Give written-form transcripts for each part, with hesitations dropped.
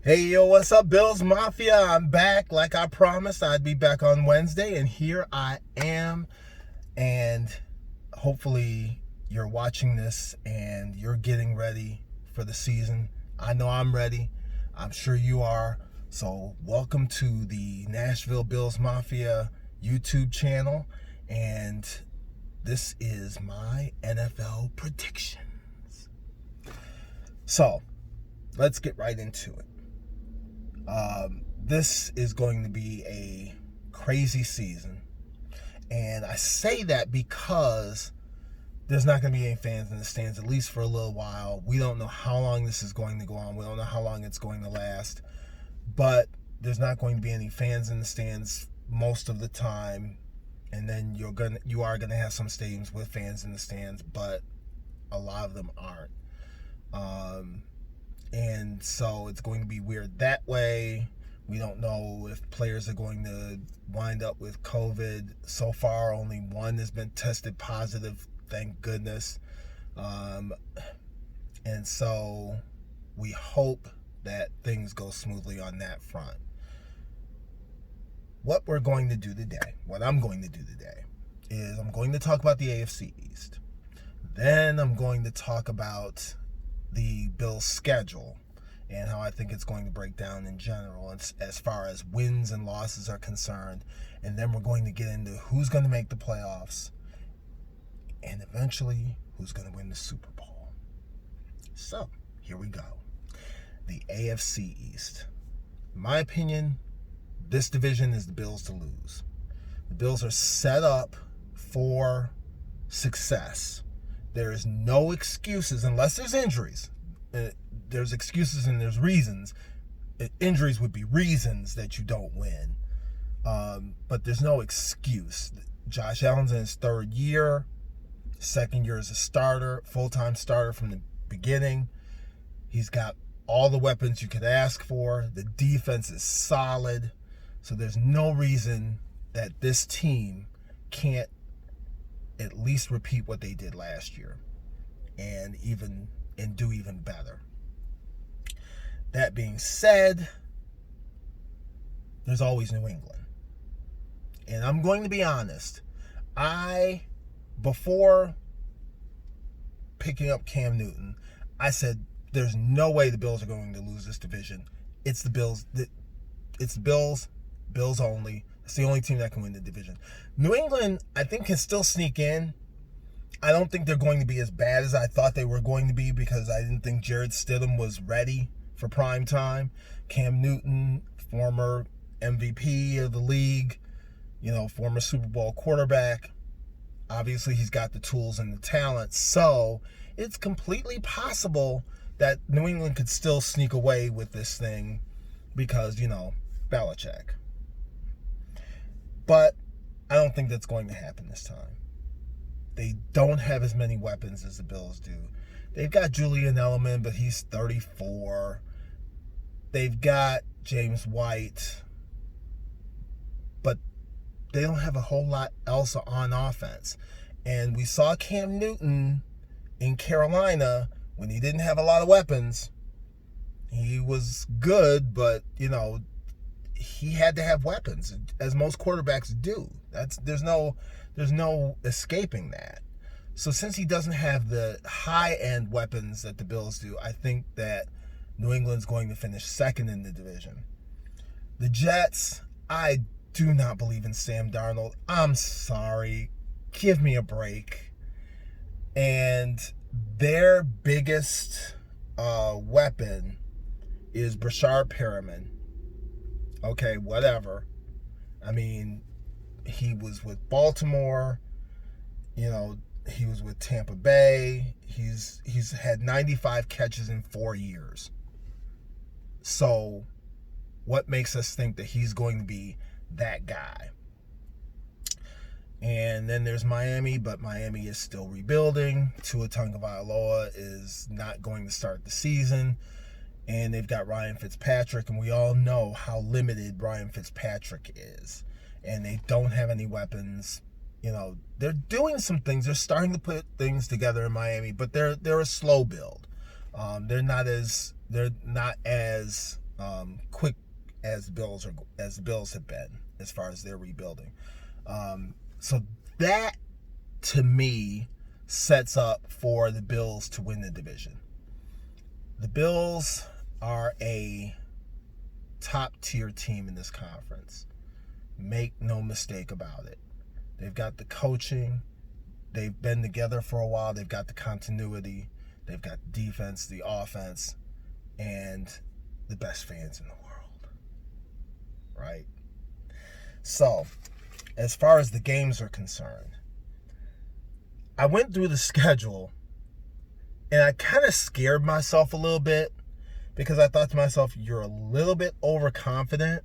Hey, yo, what's up, Billsmafia? I'm back like I promised. I'd be back on Wednesday, and here I am. And hopefully, you're watching this and you're getting ready for the season. I know I'm ready. I'm sure you are. So, welcome to the Nashville Billsmafia YouTube channel. And this is my NFL predictions. So, let's get right into it. This is going to be a crazy season. And I say that because there's not going to be any fans in the stands, at least for a little while. We don't know how long this is going to go on. We don't know how long it's going to last. But there's not going to be any fans in the stands most of the time. And then you are gonna have some stadiums with fans in the stands, but a lot of them aren't. And so it's going to be weird that way. We don't know if players are going to wind up with COVID. So far, only one has been tested positive, thank goodness. And so we hope that things go smoothly on that front. What I'm going to do today, is I'm going to talk about the AFC East. Then I'm going to talk about the Bills' schedule and how I think it's going to break down in general as far as wins and losses are concerned. And then we're going to get into who's going to make the playoffs and eventually who's going to win the Super Bowl. So, here we go. The AFC East. In my opinion, this division is the Bills to lose. The Bills are set up for success. There is no excuses unless there's injuries. There's excuses and there's reasons. Injuries would be reasons that you don't win. But there's no excuse. Josh Allen's in his third year. Second year as a starter, full-time starter from the beginning. He's got all the weapons you could ask for. The defense is solid. So there's no reason that this team can't at least repeat what they did last year and do even better. That being said, there's always New England. And I'm going to be honest. Before picking up Cam Newton, I said there's no way the Bills are going to lose this division. It's the Bills. It's the Bills. Bills only. It's the only team that can win the division. New England, I think, can still sneak in. I don't think they're going to be as bad as I thought they were going to be because I didn't think Jared Stidham was ready for prime time. Cam Newton, former MVP of the league, former Super Bowl quarterback. Obviously, he's got the tools and the talent. So it's completely possible that New England could still sneak away with this thing because, Belichick. But I don't think that's going to happen this time. They don't have as many weapons as the Bills do. They've got Julian Edelman, but he's 34. They've got James White, but they don't have a whole lot else on offense. And we saw Cam Newton in Carolina when he didn't have a lot of weapons. He was good, but, he had to have weapons, as most quarterbacks do. There's no escaping that. So since he doesn't have the high-end weapons that the Bills do, I think that New England's going to finish second in the division. The Jets, I do not believe in Sam Darnold. I'm sorry. Give me a break. And their biggest weapon is Brashard Perriman. Okay, whatever. I mean, he was with Baltimore. He was with Tampa Bay. He's had 95 catches in 4 years. So, what makes us think that he's going to be that guy? And then there's Miami, but Miami is still rebuilding. Tua Tagovailoa is not going to start the season. And they've got Ryan Fitzpatrick, and we all know how limited Ryan Fitzpatrick is. And they don't have any weapons. They're doing some things. They're starting to put things together in Miami, but they're a slow build. They're not as quick as the Bills have been as far as their rebuilding. So that to me sets up for the Bills to win the division. The Bills are a top tier team in this conference. Make no mistake about it. They've got the coaching. They've been together for a while. They've got the continuity. They've got the defense, the offense, and the best fans in the world. Right? So, as far as the games are concerned, I went through the schedule and I kind of scared myself a little bit because I thought to myself, you're a little bit overconfident.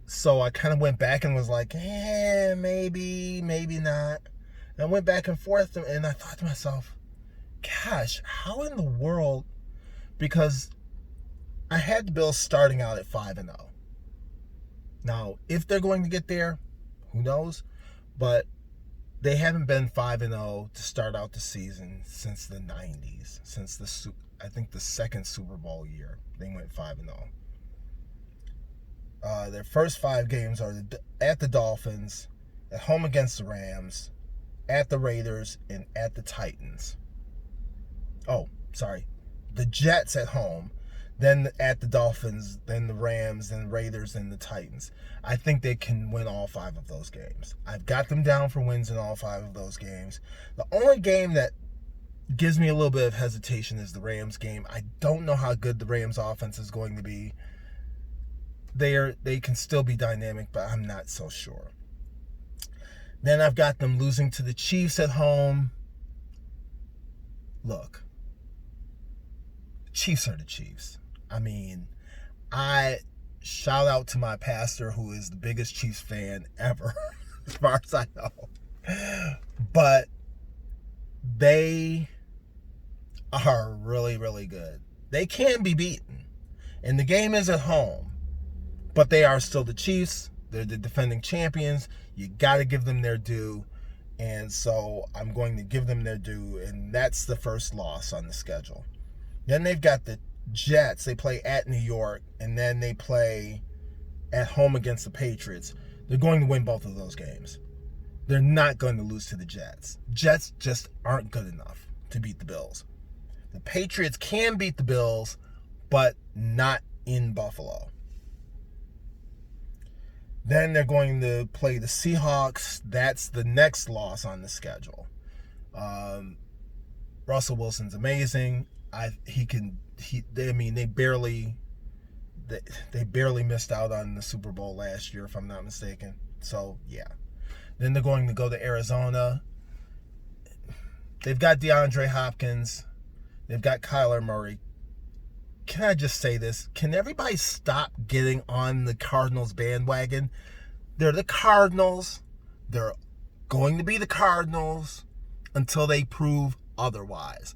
So I kind of went back and was like, maybe not. And I went back and forth and I thought to myself, gosh, how in the world? Because I had the Bills starting out at 5-0. Now, if they're going to get there, who knows? But they haven't been 5-0 to start out the season since the 90s. Since I think the second Super Bowl year, they went 5-0. Their first 5 games are at the Dolphins, at home against the Rams, at the Raiders, and at the Titans. Oh, sorry. The Jets at home, then at the Dolphins, then the Rams, then the Raiders, then the Titans. I think they can win all 5 of those games. I've got them down for wins in all 5 of those games. The only game that gives me a little bit of hesitation is the Rams game. I don't know how good the Rams offense is going to be. They can still be dynamic, but I'm not so sure. Then I've got them losing to the Chiefs at home. Look, Chiefs are the Chiefs. I mean, I shout out to my pastor who is the biggest Chiefs fan ever, as far as I know. But they are really, really good. They can be beaten. And the game is at home. But they are still the Chiefs. They're the defending champions. You got to give them their due. And so I'm going to give them their due. And that's the first loss on the schedule. Then they've got the Jets. They play at New York. And then they play at home against the Patriots. They're going to win both of those games. They're not going to lose to the Jets. Jets just aren't good enough to beat the Bills. The Patriots can beat the Bills, but not in Buffalo. Then they're going to play the Seahawks. That's the next loss on the schedule. Russell Wilson's amazing. They barely missed out on the Super Bowl last year, if I'm not mistaken. So yeah. Then they're going to go to Arizona. They've got DeAndre Hopkins. They've got Kyler Murray. Can I just say this? Can everybody stop getting on the Cardinals bandwagon? They're the Cardinals. They're going to be the Cardinals until they prove otherwise.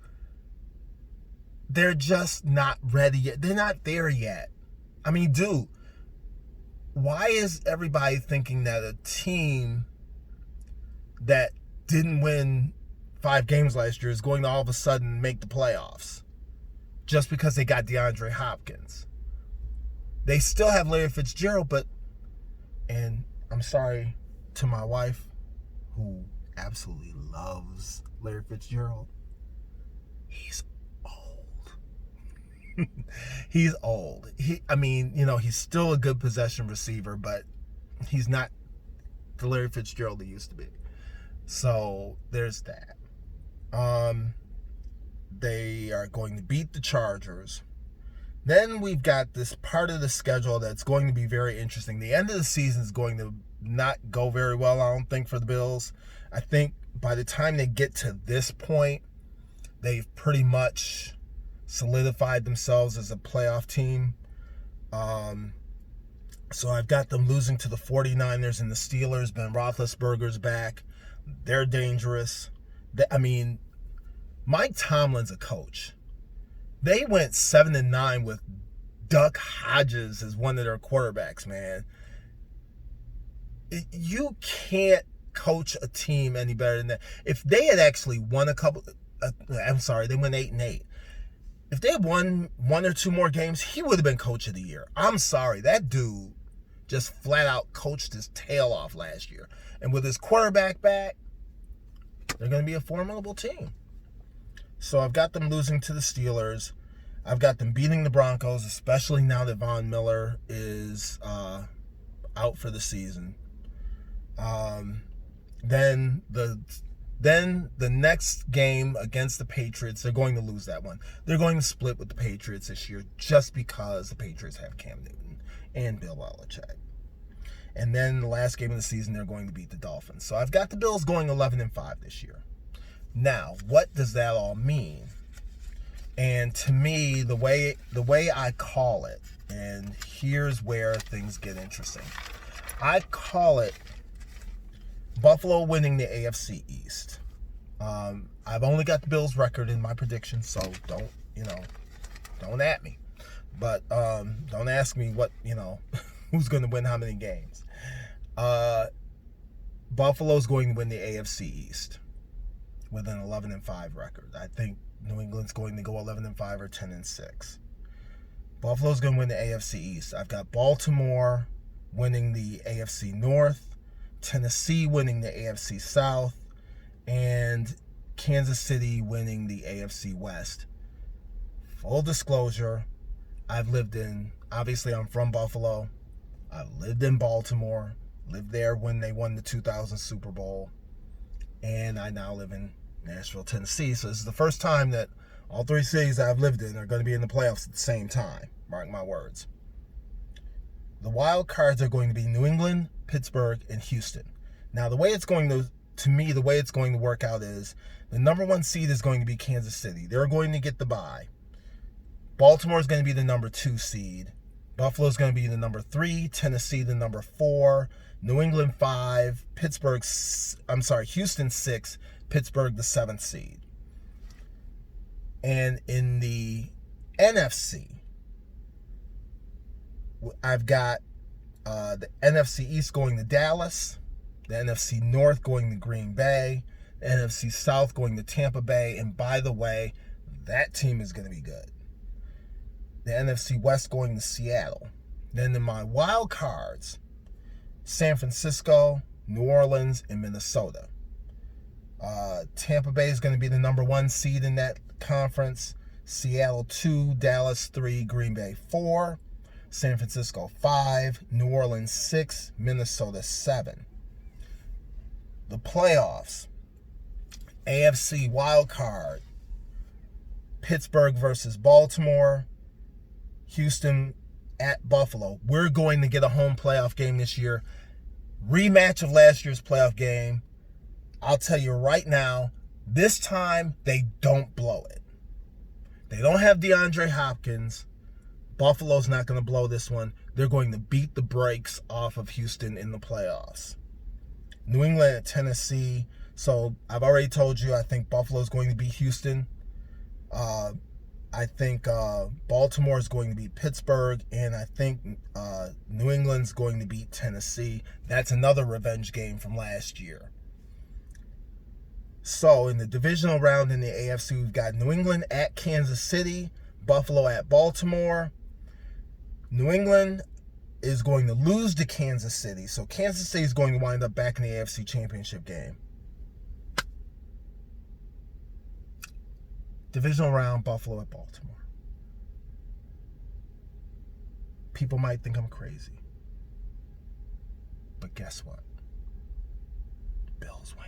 They're just not ready yet. They're not there yet. I mean, dude, why is everybody thinking that a team that didn't win 5 games last year is going to all of a sudden make the playoffs? Just because they got DeAndre Hopkins. They still have Larry Fitzgerald, and I'm sorry to my wife, who absolutely loves Larry Fitzgerald. He's old. He's old. He's still a good possession receiver, but he's not the Larry Fitzgerald he used to be. So there's that. They are going to beat the Chargers. Then we've got this part of the schedule that's going to be very interesting. The end of the season is going to not go very well, I don't think, for the Bills. I think by the time they get to this point, they've pretty much solidified themselves as a playoff team. So I've got them losing to the 49ers and the Steelers. Ben Roethlisberger's back. They're dangerous. Mike Tomlin's a coach. They went 7-9 with Duck Hodges as one of their quarterbacks, man. You can't coach a team any better than that. If they had actually won they went 8-8. If they had won one or two more games, he would have been coach of the year. I'm sorry. That dude just flat out coached his tail off last year. And with his quarterback back, they're going to be a formidable team. So I've got them losing to the Steelers. I've got them beating the Broncos, especially now that Von Miller is out for the season. Then the next game against the Patriots, they're going to lose that one. They're going to split with the Patriots this year just because the Patriots have Cam Newton and Bill Belichick. And then the last game of the season, they're going to beat the Dolphins. So I've got the Bills going 11-5 this year. Now, what does that all mean? And to me, the way I call it, and here's where things get interesting. I call it Buffalo winning the AFC East. I've only got the Bills record in my prediction, so don't at me. But don't ask me what, who's going to win how many games. Buffalo's going to win the AFC East with an 11-5 record. I think New England's going to go 11-5 or 10-6. Buffalo's going to win the AFC East. I've got Baltimore winning the AFC North, Tennessee winning the AFC South, and Kansas City winning the AFC West. Full disclosure, obviously I'm from Buffalo. I lived in Baltimore, lived there when they won the 2000 Super Bowl, and I now live in Nashville, Tennessee. So this is the first time that all three cities that I've lived in are going to be in the playoffs at the same time. Mark my words. The wild cards are going to be New England, Pittsburgh, and Houston. Now, the way it's going to work out is the number one seed is going to be Kansas City. They're going to get the bye. Baltimore is going to be the number 2 seed. Buffalo is going to be the number 3. Tennessee the number 4. New England 5. Houston 6. Pittsburgh the 7th seed. And in the NFC, I've got the NFC East going to Dallas, the NFC North going to Green Bay, the NFC South going to Tampa Bay, and by the way, that team is going to be good. The NFC West going to Seattle. Then in my wild cards, San Francisco, New Orleans, and Minnesota. Tampa Bay is going to be the number 1 seed in that conference. Seattle 2, Dallas 3, Green Bay 4, San Francisco 5, New Orleans 6, Minnesota 7. The playoffs, AFC wild card, Pittsburgh versus Baltimore, Houston at Buffalo. We're going to get a home playoff game this year. Rematch of last year's playoff game. I'll tell you right now, this time they don't blow it. They don't have DeAndre Hopkins. Buffalo's not going to blow this one. They're going to beat the brakes off of Houston in the playoffs. New England at Tennessee. So I've already told you I think Buffalo's going to beat Houston. I think Baltimore is going to beat Pittsburgh, and I think New England's going to beat Tennessee. That's another revenge game from last year. So in the divisional round in the AFC, we've got New England at Kansas City, Buffalo at Baltimore. New England is going to lose to Kansas City, so Kansas City is going to wind up back in the AFC Championship game. Divisional round, Buffalo at Baltimore. People might think I'm crazy, but guess what? The Bills win.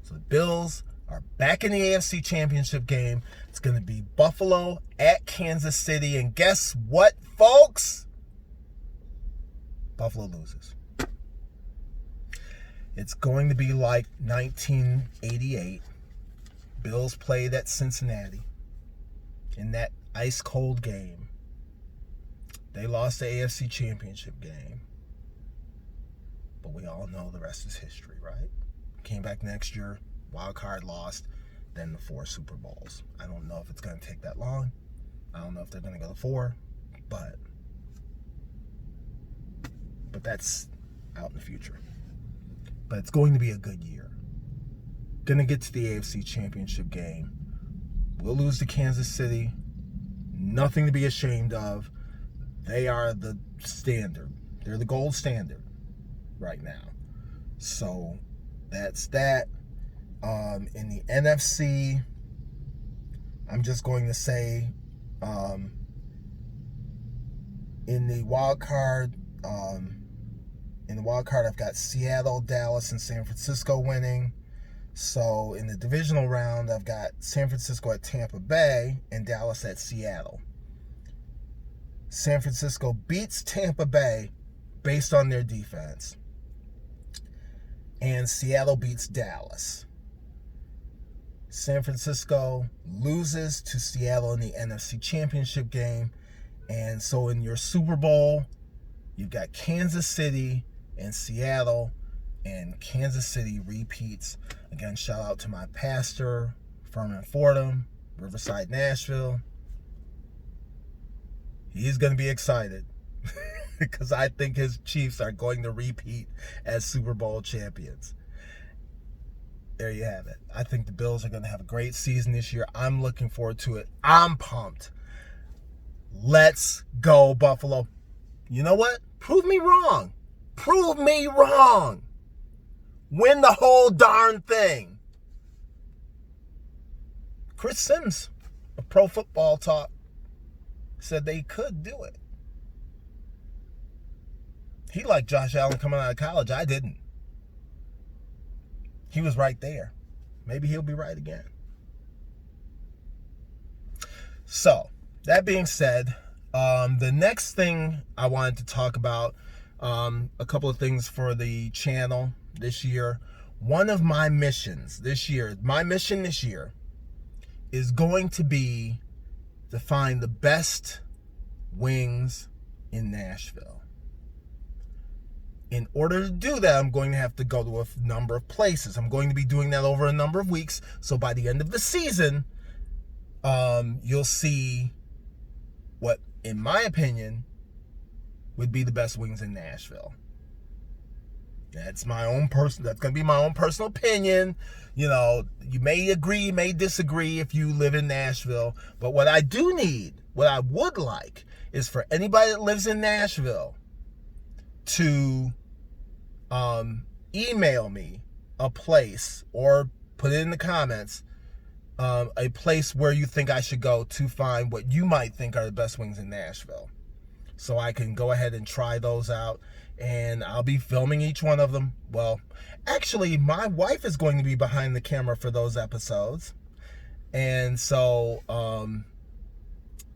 So the Bills are back in the AFC Championship game. It's going to be Buffalo at Kansas City. And guess what, folks? Buffalo loses. It's going to be like 1988. Bills played at Cincinnati in that ice-cold game. They lost the AFC Championship game. But we all know the rest is history, right? Came back next year, wild card lost, then the 4 Super Bowls. I don't know if it's going to take that long. I don't know if they're going to go to 4, but that's out in the future. But it's going to be a good year. Going to get to the AFC Championship game. We'll lose to Kansas City. Nothing to be ashamed of. They are the standard. They're the gold standard right now. So that's that. In the NFC, I'm just going to say, in the wild card, I've got Seattle, Dallas, and San Francisco winning. So in the divisional round, I've got San Francisco at Tampa Bay and Dallas at Seattle. San Francisco beats Tampa Bay based on their defense, and Seattle beats Dallas. San Francisco loses to Seattle in the NFC Championship game. And so in your Super Bowl, you've got Kansas City and Seattle, and Kansas City repeats. Again, shout out to my pastor, Furman Fordham, Riverside, Nashville. He's going to be excited because I think his Chiefs are going to repeat as Super Bowl champions. There you have it. I think the Bills are going to have a great season this year. I'm looking forward to it. I'm pumped. Let's go, Buffalo. You know what? Prove me wrong. Prove me wrong. Win the whole darn thing. Chris Sims of Pro Football Talk said they could do it. He liked Josh Allen coming out of college. I didn't. He was right there. Maybe he'll be right again. So, that being said, the next thing I wanted to talk about, a couple of things for the channel this year. One of my missions this year, is going to be to find the best wings in Nashville. In order to do that, I'm going to have to go to a number of places. I'm going to be doing that over a number of weeks. So by the end of the season, you'll see what, in my opinion, would be the best wings in Nashville. That's going to be my own personal opinion. You know, you may agree, you may disagree if you live in Nashville. But what I would like, is for anybody that lives in Nashville to email me a place, or put it in the comments, a place where you think I should go to find what you might think are the best wings in Nashville. So I can go ahead and try those out, and I'll be filming each one of them. Well, actually, my wife is going to be behind the camera for those episodes. And so,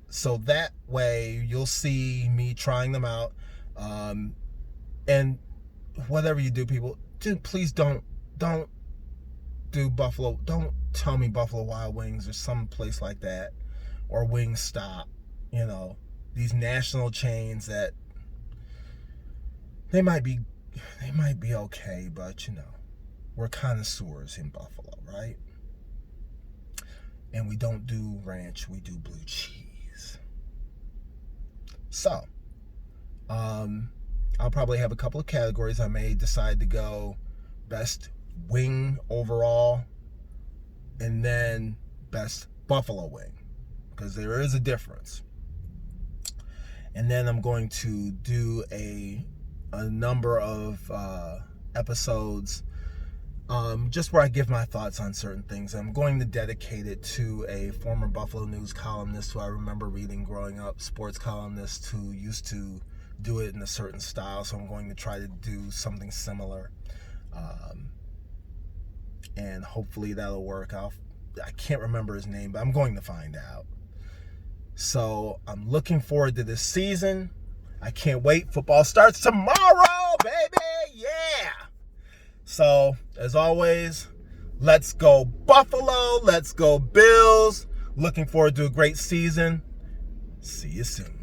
so that way you'll see me trying them out. And whatever you do, people, please don't do Buffalo. Don't tell me Buffalo Wild Wings or some place like that, or Wingstop. You know, these national chains that they might be okay, but you know, we're connoisseurs in Buffalo, right? And we don't do ranch, we do blue cheese. So, I'll probably have a couple of categories. I may decide to go best wing overall, and then best buffalo wing, because there is a difference. And then I'm going to do a number of episodes just where I give my thoughts on certain things. I'm going to dedicate it to a former Buffalo News columnist who I remember reading growing up, sports columnist who used to do it in a certain style. So I'm going to try to do something similar, and hopefully that'll work. I can't remember his name, but I'm going to find out. So I'm looking forward to this season. I can't wait. Football starts tomorrow, baby. Yeah. So, as always, let's go Buffalo. Let's go Bills. Looking forward to a great season. See you soon.